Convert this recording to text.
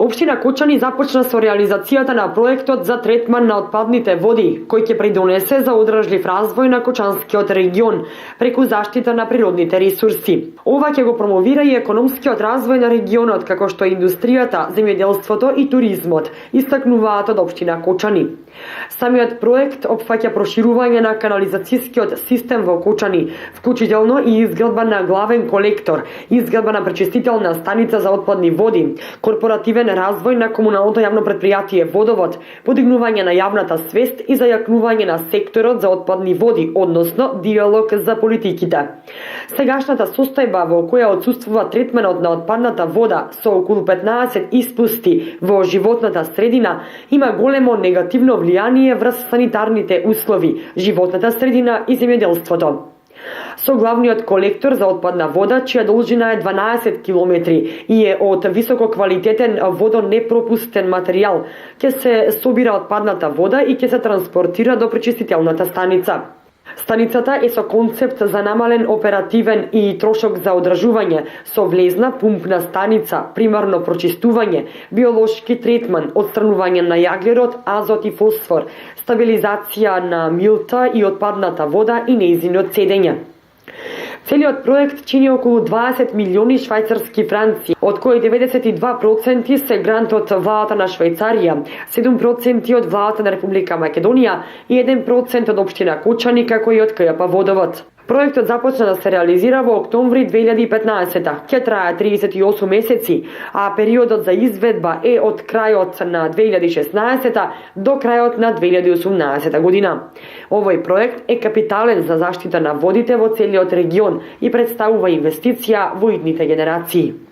Општина Кочани започна со реализацијата на проектот за третман на отпадните води, кој ќе придонесе за одржлив развој на Кочанскиот регион преку заштита на природните ресурси. Ова ќе го промовира и економскиот развој на регионот, како што индустријата, земјоделството и туризмот, истакнуваат од општина Кочани. Самиот проект опфаќа проширување на канализацијскиот систем во Кочани, вклучително и изградба на главен колектор, изградба на пречистителна станица за отпадни води, корпоративен развој на комуналното јавно предпријатие Водовод, подигнување на јавната свест и зајакнување на секторот за отпадни води, односно диалог за политиките. Сегашната состојба во која отсуствува третменот на отпадната вода со околу 15 испусти во животната средина има големо негативно влијание врз санитарните услови, животната средина и земјоделството. Со главниот колектор за отпадна вода, чија должина е 12 километри и е од висококвалитетен водонепропустен материјал, ќе се собира отпадната вода и ќе се транспортира до пречистителната станица. Станицата е со концепт за намален оперативен и трошок за одржување, со влезна пумпна станица, примарно прочистување, биолошки третман, отстранување на јаглерод, азот и фосфор, стабилизација на милта и отпадната вода и нејзиното цедење. Целиот проект чини околу 20 милиони швајцарски франци, од кои 92% се грант од владата на Швајцарија, 7% од владата на Република Македонија и 1% од општина Кочани, како и од КЈП Водовод. Проектот започна да се реализира во октомври 2015, ќе трае 38 месеци, а периодот за изведба е од крајот на 2016 до крајот на 2018 година. Овој проект е капитален за заштита на водите во целиот регион и представува инвестиција во идните генерации.